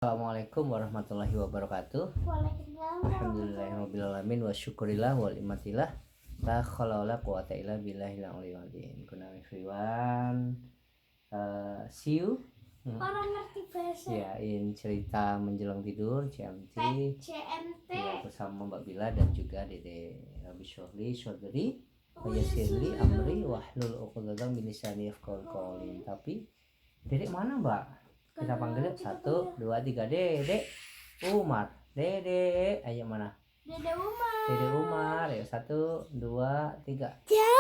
Assalamualaikum warahmatullahi wabarakatuh. Alhamdulillahirabbil wa syukurillah wal imatillah la khala wala quwata illa billahil aliyil azim. Kuna everyone. See you. Orang ngerti bahasa. Ya, in cerita menjelang tidur CMT. Ya, bersama Mbak Bila dan juga Dede Rabbi Syuhli Shodri Yasirli Amri Wahlul Uqdatam min lisani yafqahu qawli. Tapi Dedek mana, Mbak? Kita panggil 1, 2, 3. Dede Umar. Dede, ayo mana? Dede Umar. Dede Umar. Ya 1, 2, 3. Ya.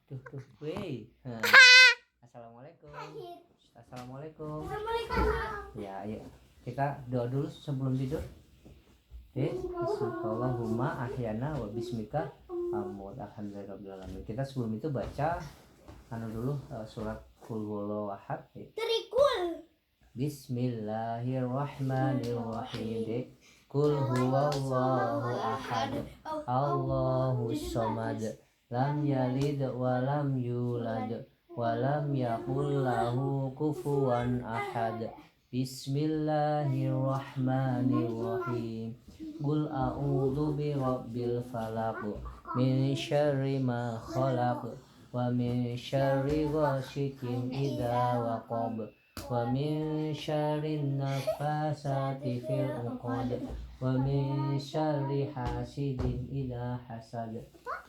Tuh. Weh. Assalamualaikum. Assalamualaikum. Ya, ayo. Kita doa dulu sebelum tidur. Bismillahumma ahyana wa bismika amut. Alhamdulillah. Kita sebelum itu baca dulu surat Qul huwallahu ahad. Terikul. Bismillahirrahmanirrahim. Qul huwallahu ahad. Allahus samad. Lam yalid wa lam yulad wa lam yakul lahu kufuwan ahad. Bismillahirrahmanirrahim. Qul a'udzu birabbil falaq min syarri ma khalaq wa min syarri ghasikin idza waqab wa min syarrin nafasati fil 'uqad wa min syarri hasidin idza hasad.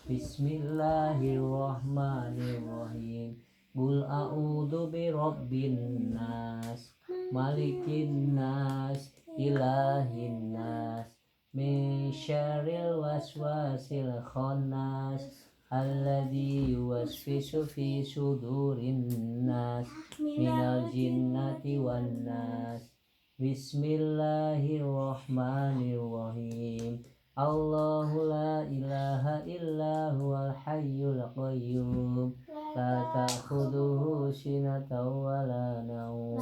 Bismillahirrahmanirrahim. Qul a'udzu birabbin nas malikin nas ilahin nas min syarril waswasil khannas alladzi yuwaswisu fi sudurin nas minal jinnati wan nas. Bismillahirrahmanirrahim. Allahu la ilaha illa huwal hayyul qayyum la ta'khudhuhu sinatun wa la nawm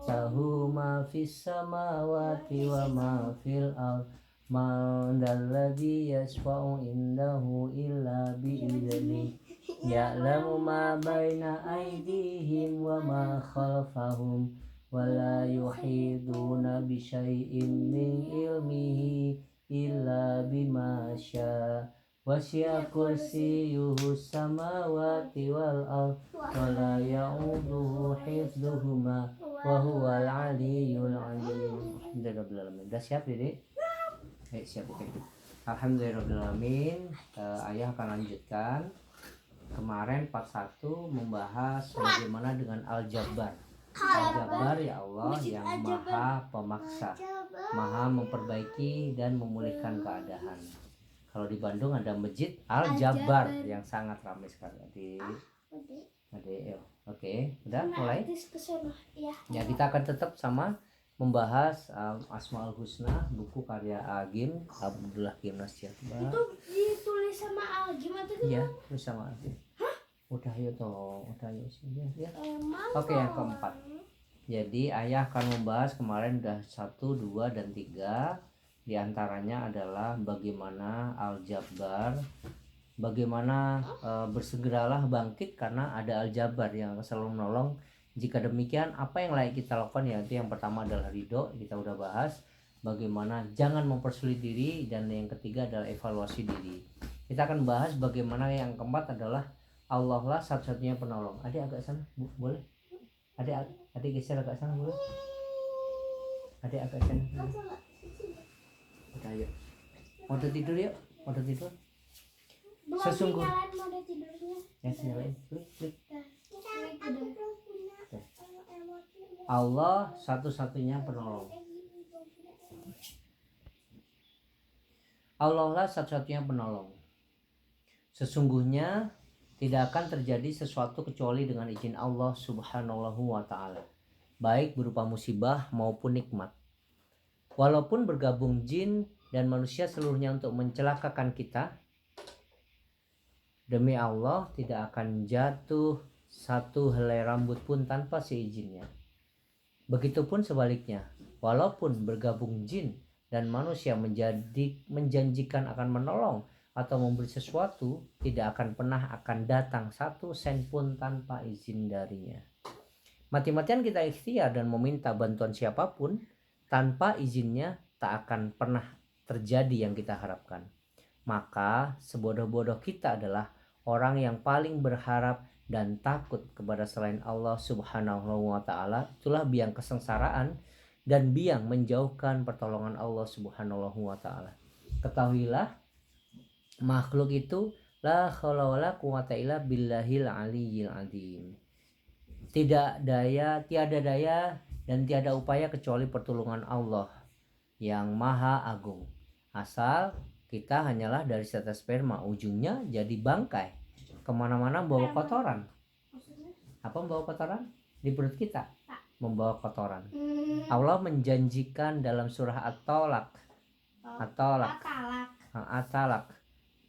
lahu ma fis samawati wa ma fil ardh man dalladzi yashfa'u indahu illa bi'idzni ya'lamu ma baina aydihim wa ma khalfahum wa la yuhiduna bi syai'in min ilmihi illa bima syaa wasi'a kursiyyuhu samawati wal ardh wa la ya'uduhu hifdzuhuma wa huwal 'aliyyul 'azim. Alhamdulillah. Udah siap, Dede? Siap, oke. Alhamdulillahirrahmanirrahim. Ayah akan lanjutkan. Kemarin part 1 membahas bagaimana dengan Al-Jabbar. Al-Jabbar ya Allah yang maha pemaksa, maha memperbaiki dan memulihkan keadaan. Kalau di Bandung ada masjid Al-Jabbar yang sangat ramai sekali. Oke, udah mulai. Ya, kita akan tetap sama membahas Asmaul Husna, buku karya Agim Abdullah Gim Nasjatba. Itu ditulis sama Agim atau iya, tulis sama Agim. Hah? Udah yuk ya. Oke, yang keempat. Jadi ayah akan membahas kemarin udah 1, 2, dan 3. Di antaranya adalah bagaimana Al-Jabbar, bagaimana bersegeralah bangkit karena ada Al-Jabbar yang selalu menolong. Jika demikian, apa yang layak kita lakukan? Yaitu yang pertama adalah ridho, kita udah bahas. Bagaimana jangan mempersulit diri, dan yang ketiga adalah evaluasi diri. Kita akan bahas bagaimana yang keempat adalah Allah lah satu-satunya penolong. Adik agak sana, boleh? Adik geser agak sana, boleh? Adik agak sana. Udah, yuk. Mode tidur yuk, mode tidur. Sesungguhnya. Ya, nyalain. Klik. Allah satu-satunya penolong. Allah lah satu-satunya penolong. Sesungguhnya tidak akan terjadi sesuatu kecuali dengan izin Allah Subhanahu wa ta'ala, baik berupa musibah maupun nikmat. Walaupun bergabung jin dan manusia seluruhnya untuk mencelakakan kita, demi Allah tidak akan jatuh satu helai rambut pun tanpa seizinnya. Begitupun sebaliknya, walaupun bergabung jin dan manusia menjanjikan akan menolong atau memberi sesuatu, tidak akan pernah akan datang 1 sen pun tanpa izin darinya. Mati-matian kita ikhtiar dan meminta bantuan siapapun, Tanpa izinnya tak akan pernah terjadi yang kita harapkan. Maka sebodoh-bodoh kita adalah orang yang paling berharap dan takut kepada selain Allah Subhanahu wa ta'ala. Itulah biang kesengsaraan dan biang menjauhkan pertolongan Allah Subhanahu wa ta'ala. Ketahuilah, makhluk itu la haula wala quwata illa billahil aliyyil azim. Tiada daya dan tiada upaya kecuali pertolongan Allah yang maha agung. Asal kita hanyalah dari setetes sperma, ujungnya jadi bangkai. Kemana-mana membawa kotoran. Apa membawa kotoran? Di perut kita membawa kotoran. Allah menjanjikan dalam surah At-Talaq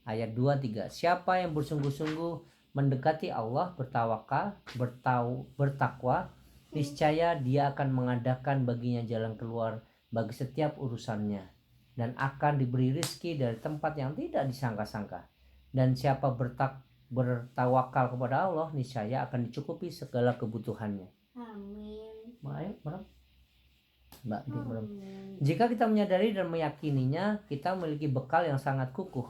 ayat 2-3, siapa yang bersungguh-sungguh mendekati Allah, bertakwa, niscaya Dia akan mengadakan baginya jalan keluar bagi setiap urusannya dan akan diberi rizki dari tempat yang tidak disangka-sangka. Dan siapa bertawakal kepada Allah, niscaya akan dicukupi segala kebutuhannya. Amin. Mbak, jika kita menyadari dan meyakininya, kita memiliki bekal yang sangat kukuh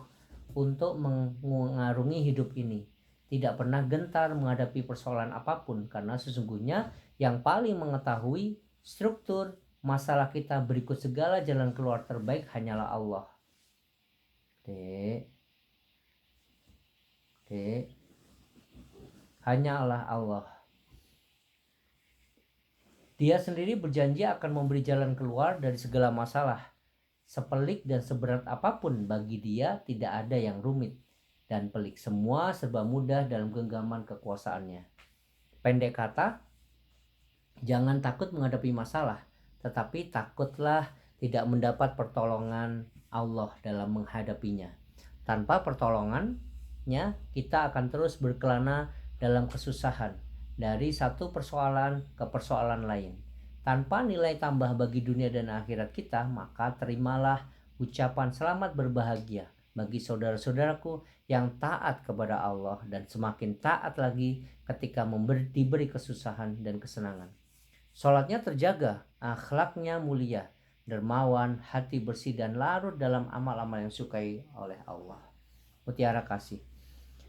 untuk mengarungi hidup ini. Tidak pernah gentar menghadapi persoalan apapun, karena sesungguhnya yang paling mengetahui struktur masalah kita berikut segala jalan keluar terbaik hanyalah Allah. Hanyalah Allah. Dia sendiri berjanji akan memberi jalan keluar dari segala masalah. Sepelik dan seberat apapun bagi Dia, tidak ada yang rumit dan pelik. Semua serba mudah dalam genggaman kekuasaannya. Pendek kata, jangan takut menghadapi masalah, tetapi takutlah tidak mendapat pertolongan Allah dalam menghadapinya. Tanpa pertolongannya, kita akan terus berkelana dalam kesusahan dari satu persoalan ke persoalan lain. Tanpa nilai tambah bagi dunia dan akhirat kita, maka terimalah ucapan selamat berbahagia bagi saudara-saudaraku yang taat kepada Allah dan semakin taat lagi ketika diberi kesusahan dan kesenangan. Sholatnya terjaga, akhlaknya mulia, dermawan, hati bersih dan larut dalam amal-amal yang disukai oleh Allah. Mutiara kasih.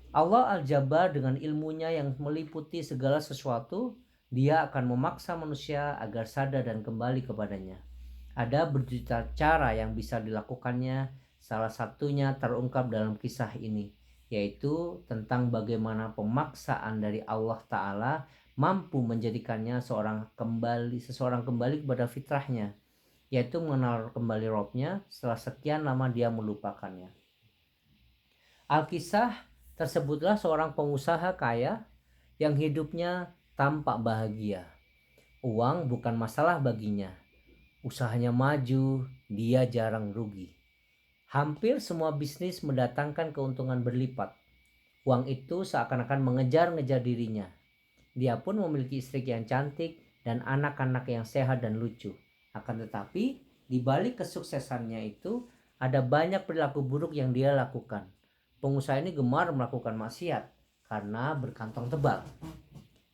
Allah Al-Jabbar dengan ilmunya yang meliputi segala sesuatu, Dia akan memaksa manusia agar sadar dan kembali kepadanya. Ada berjuta cara yang bisa dilakukannya. Salah satunya terungkap dalam kisah ini, yaitu tentang bagaimana pemaksaan dari Allah Ta'ala mampu menjadikannya seseorang kembali kepada fitrahnya, yaitu mengenal kembali Robnya setelah sekian lama dia melupakannya. Alkisah tersebutlah seorang pengusaha kaya yang hidupnya tampak bahagia. Uang bukan masalah baginya. Usahanya maju, dia jarang rugi. Hampir semua bisnis mendatangkan keuntungan berlipat. Uang itu seakan-akan mengejar-ngejar dirinya. Dia pun memiliki istri yang cantik dan anak-anak yang sehat dan lucu. Akan tetapi, di balik kesuksesannya itu ada banyak perilaku buruk yang dia lakukan. Pengusaha ini gemar melakukan maksiat karena berkantong tebal.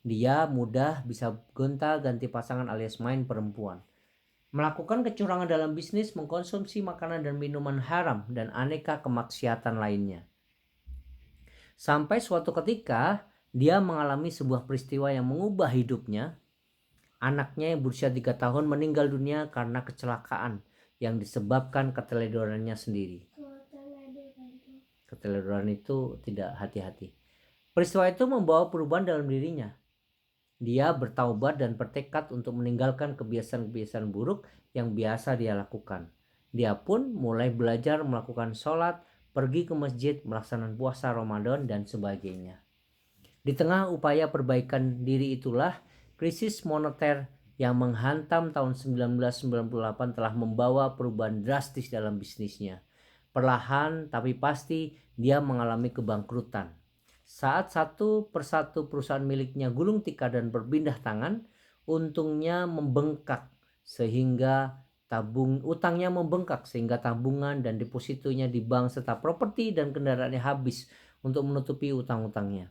Dia mudah bisa gonta-ganti pasangan alias main perempuan. Melakukan kecurangan dalam bisnis, mengkonsumsi makanan dan minuman haram, dan aneka kemaksiatan lainnya. Sampai suatu ketika, dia mengalami sebuah peristiwa yang mengubah hidupnya. Anaknya yang berusia 3 tahun meninggal dunia karena kecelakaan yang disebabkan keteledorannya sendiri. Keteledoran itu tidak hati-hati. Peristiwa itu membawa perubahan dalam dirinya. Dia bertaubat dan bertekad untuk meninggalkan kebiasaan-kebiasaan buruk yang biasa dia lakukan. Dia pun mulai belajar melakukan sholat, pergi ke masjid, melaksanakan puasa Ramadan, dan sebagainya. Di tengah upaya perbaikan diri itulah, krisis moneter yang menghantam tahun 1998 telah membawa perubahan drastis dalam bisnisnya. Perlahan tapi pasti dia mengalami kebangkrutan. Saat satu persatu perusahaan miliknya gulung tikar dan berpindah tangan, untungnya membengkak sehingga sehingga tabungan dan depositonya di bank serta properti dan kendaraannya habis untuk menutupi utang-utangnya.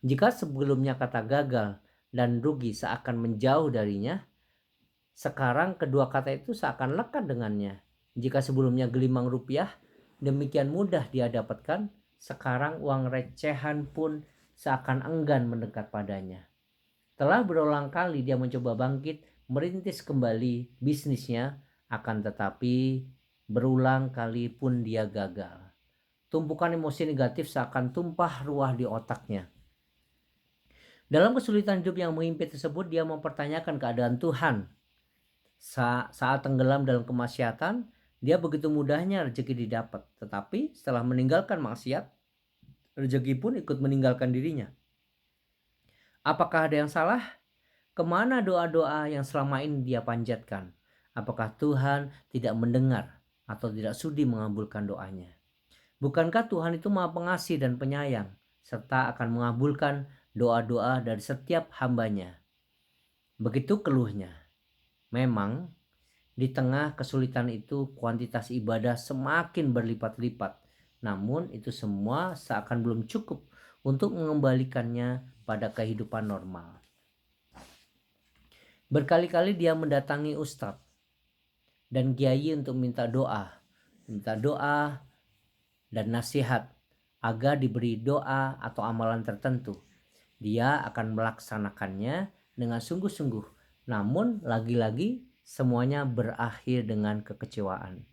Jika sebelumnya kata gagal dan rugi seakan menjauh darinya, Sekarang kedua kata itu seakan lekat dengannya. Jika sebelumnya gelimang rupiah demikian mudah dia dapatkan, sekarang uang recehan pun seakan enggan mendekat padanya. Telah berulang kali dia mencoba bangkit, merintis kembali bisnisnya, akan tetapi berulang kali pun dia gagal. Tumpukan emosi negatif seakan tumpah ruah di otaknya. Dalam kesulitan hidup yang menghimpit tersebut, dia mempertanyakan keadaan Tuhan. Saat tenggelam dalam kemaksiatan, dia begitu mudahnya rezeki didapat. Tetapi setelah meninggalkan maksiat, rezeki pun ikut meninggalkan dirinya. Apakah ada yang salah? Kemana doa-doa yang selama ini dia panjatkan? Apakah Tuhan tidak mendengar atau tidak sudi mengabulkan doanya? Bukankah Tuhan itu Maha Pengasih dan Penyayang, serta akan mengabulkan doa-doa dari setiap hambanya? Begitu keluhnya. Memang di tengah kesulitan itu kuantitas ibadah semakin berlipat-lipat. Namun itu semua seakan belum cukup untuk mengembalikannya pada kehidupan normal. Berkali-kali dia mendatangi ustadz dan kiai untuk minta doa dan nasihat agar diberi doa atau amalan tertentu. Dia akan melaksanakannya dengan sungguh-sungguh, namun lagi-lagi semuanya berakhir dengan kekecewaan.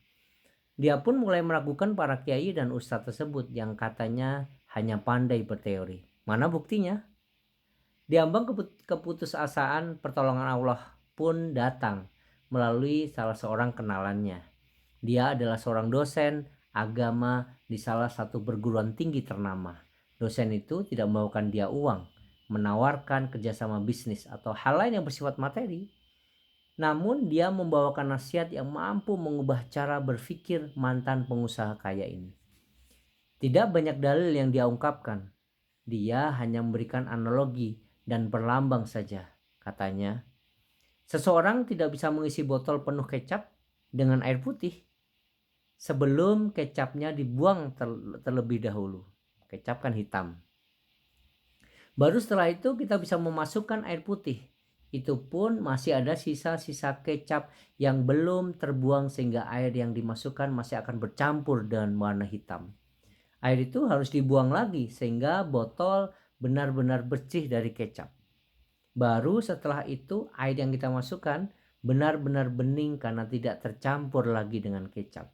Dia pun mulai meragukan para kiai dan ustadz tersebut yang katanya hanya pandai berteori. Mana buktinya? Diambang keputusasaan, pertolongan Allah pun datang melalui salah seorang kenalannya. Dia adalah seorang dosen agama di salah satu perguruan tinggi ternama. Dosen itu tidak membawakan dia uang, menawarkan kerjasama bisnis atau hal lain yang bersifat materi. Namun dia membawakan nasihat yang mampu mengubah cara berpikir mantan pengusaha kaya ini. Tidak banyak dalil yang dia ungkapkan. Dia hanya memberikan analogi dan berlambang saja. Katanya, seseorang tidak bisa mengisi botol penuh kecap dengan air putih sebelum kecapnya dibuang terlebih dahulu. Kecap kan hitam. Baru setelah itu kita bisa memasukkan air putih. Itu pun masih ada sisa-sisa kecap yang belum terbuang sehingga air yang dimasukkan masih akan bercampur dengan warna hitam. Air itu harus dibuang lagi sehingga botol benar-benar bersih dari kecap. Baru setelah itu air yang kita masukkan benar-benar bening karena tidak tercampur lagi dengan kecap.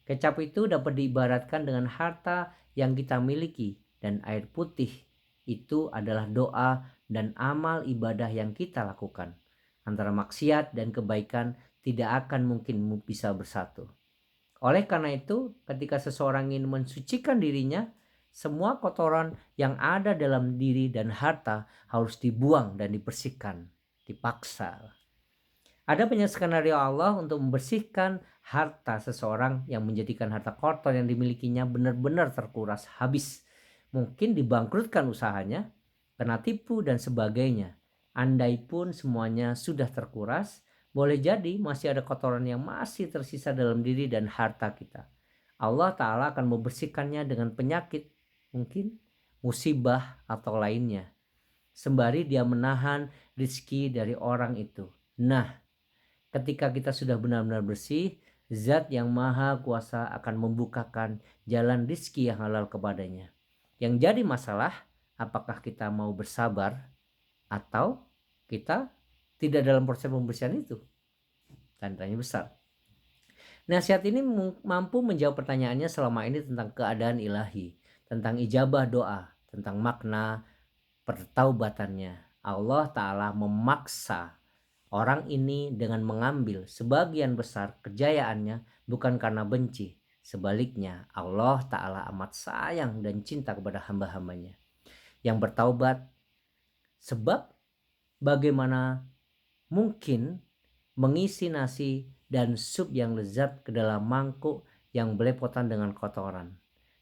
Kecap itu dapat diibaratkan dengan harta yang kita miliki, dan air putih itu adalah doa dan amal ibadah yang kita lakukan. Antara maksiat dan kebaikan tidak akan mungkin bisa bersatu. Oleh karena itu, ketika seseorang ingin mensucikan dirinya, semua kotoran yang ada dalam diri dan harta harus dibuang dan dibersihkan, dipaksa. Ada banyak skenario Allah untuk membersihkan harta seseorang yang menjadikan harta kotor yang dimilikinya benar-benar terkuras habis. Mungkin dibangkrutkan usahanya, kena tipu dan sebagainya. Andai pun semuanya sudah terkuras, boleh jadi masih ada kotoran yang masih tersisa dalam diri dan harta kita. Allah Ta'ala akan membersihkannya dengan penyakit, mungkin musibah atau lainnya, sembari dia menahan rizki dari orang itu. Nah, ketika kita sudah benar-benar bersih, Zat yang Maha Kuasa akan membukakan jalan rizki yang halal kepadanya. Yang jadi masalah, apakah kita mau bersabar atau kita tidak dalam proses pembersihan itu? Tandanya besar. Nasihat ini mampu menjawab pertanyaannya selama ini tentang keadaan ilahi, tentang ijabah doa, tentang makna pertaubatannya. Allah Ta'ala memaksa orang ini dengan mengambil sebagian besar kejayaannya bukan karena benci. Sebaliknya, Allah Ta'ala amat sayang dan cinta kepada hamba-hambanya yang bertaubat. Sebab bagaimana mungkin mengisi nasi dan sup yang lezat ke dalam mangkuk yang belepotan dengan kotoran?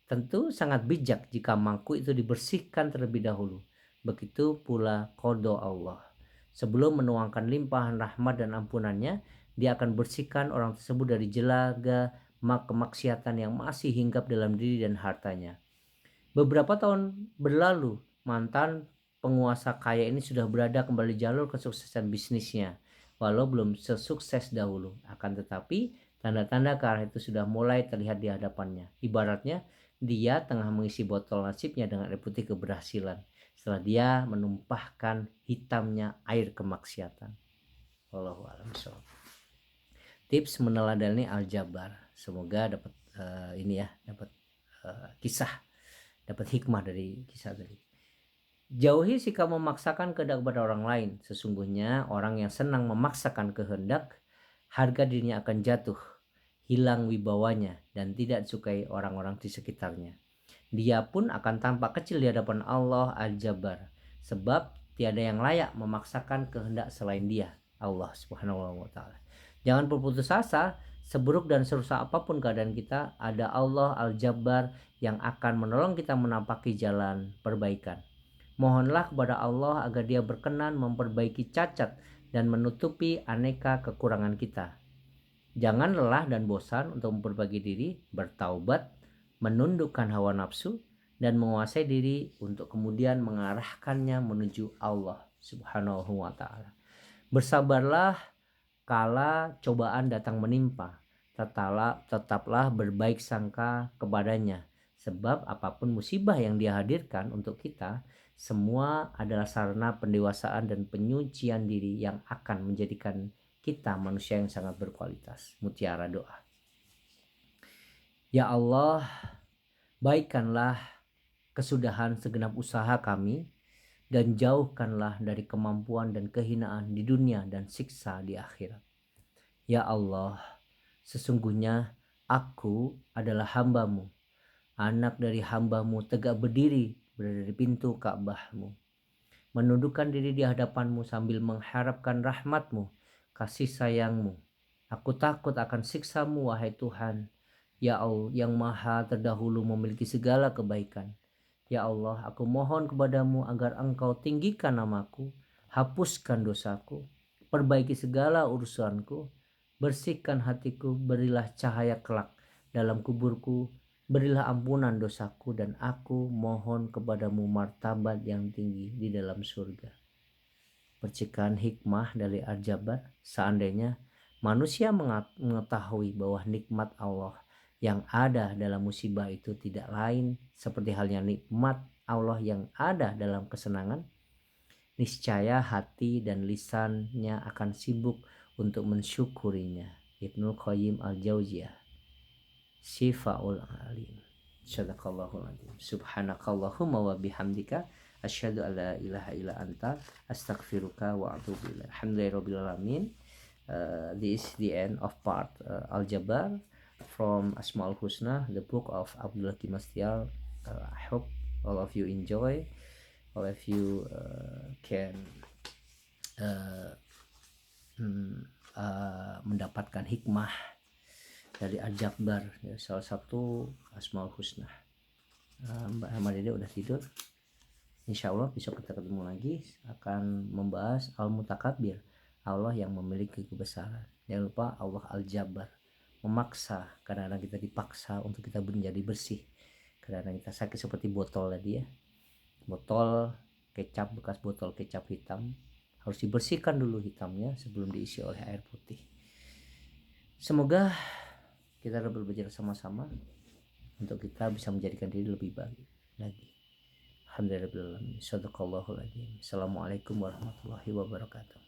Tentu sangat bijak jika mangkuk itu dibersihkan terlebih dahulu. Begitu pula qada Allah. Sebelum menuangkan limpahan rahmat dan ampunannya, dia akan bersihkan orang tersebut dari jelaga kemaksiatan yang masih hinggap dalam diri dan hartanya. Beberapa tahun berlalu, mantan penguasa kaya ini sudah berada kembali jalur kesuksesan bisnisnya. walau belum sesukses dahulu. Akan tetapi tanda-tanda ke arah itu sudah mulai terlihat di hadapannya. Ibaratnya dia tengah mengisi botol nasibnya dengan air putih keberhasilan setelah dia menumpahkan hitamnya air kemaksiatan. Wallahu a'lam bishawab. Tips meneladani Al-Jabbar. Semoga dapat dapat kisah, dapat hikmah dari kisah tadi. Jauhi sikap memaksakan kehendak kepada orang lain. Sesungguhnya orang yang senang memaksakan kehendak, harga dirinya akan jatuh, hilang wibawanya, dan tidak disukai orang-orang di sekitarnya. Dia pun akan tampak kecil di hadapan Allah Al-Jabbar, sebab tiada yang layak memaksakan kehendak selain Dia, Allah Subhanahu wa Ta'ala. Jangan berputus asa. Seburuk dan serusak apapun keadaan kita, ada Allah Al-Jabbar yang akan menolong kita menampaki jalan perbaikan. Mohonlah kepada Allah agar Dia berkenan memperbaiki cacat dan menutupi aneka kekurangan kita. Jangan lelah dan bosan untuk memperbaiki diri, bertaubat, menundukkan hawa nafsu, dan menguasai diri untuk kemudian mengarahkannya menuju Allah Subhanahu wa Ta'ala. Bersabarlah kala cobaan datang menimpa, tetaplah berbaik sangka kepadanya, sebab apapun musibah yang Dia hadirkan untuk kita, semua adalah sarana pendewasaan dan penyucian diri yang akan menjadikan kita manusia yang sangat berkualitas. Mutiara doa. Ya Allah, baikkanlah kesudahan segenap usaha kami dan jauhkanlah dari kemampuan dan kehinaan di dunia dan siksa di akhirat. Ya Allah, sesungguhnya aku adalah hamba-Mu, anak dari hamba-Mu tegak berdiri berada di pintu Ka'bah-Mu, menundukkan diri di hadapan-Mu sambil mengharapkan rahmat-Mu, kasih sayang-Mu. Aku takut akan siksa-Mu, wahai Tuhan, ya Allah yang maha terdahulu memiliki segala kebaikan. Ya Allah, aku mohon kepadamu agar Engkau tinggikan namaku, hapuskan dosaku, perbaiki segala urusanku, bersihkan hatiku, berilah cahaya kelak dalam kuburku, berilah ampunan dosaku, dan aku mohon kepadamu martabat yang tinggi di dalam surga. Percikan hikmah dari Al-Jabbar, seandainya manusia mengetahui bahwa nikmat Allah yang ada dalam musibah itu tidak lain seperti halnya nikmat Allah yang ada dalam kesenangan, niscaya hati dan lisannya akan sibuk untuk mensyukurinya. Ibnu Qayyim Al-Jauziyah, Syifaul Alim. Sadaqallahul azim. Subhanakallahumma wa bihamdika asyhadu an la ilaha illa anta astaghfiruka wa atubu ilaik. Alhamdulillahirabbil alamin. This is the end of part Al-Jabbar from Asmaul Husna, the book of Abdul Hakim Astial. I hope all of you enjoy, all of you can mendapatkan hikmah dari Al-Jabbar, ya, salah satu Asmaul Husna. Mbak Hamadede udah tidur. Insya Allah besok kita ketemu lagi akan membahas Al-Mutakabbir, Allah yang memiliki kebesaran. Jangan lupa Allah Al-Jabbar, memaksa. Kadang-kadang kita dipaksa untuk kita menjadi bersih. Kadang-kadang kita sakit seperti botol tadi ya, botol kecap, bekas botol kecap hitam harus dibersihkan dulu hitamnya sebelum diisi oleh air putih. Semoga kita dapat belajar sama-sama untuk kita bisa menjadikan diri lebih baik lagi. Alhamdulillah. Sadaqallahul azim. Assalamualaikum warahmatullahi wabarakatuh.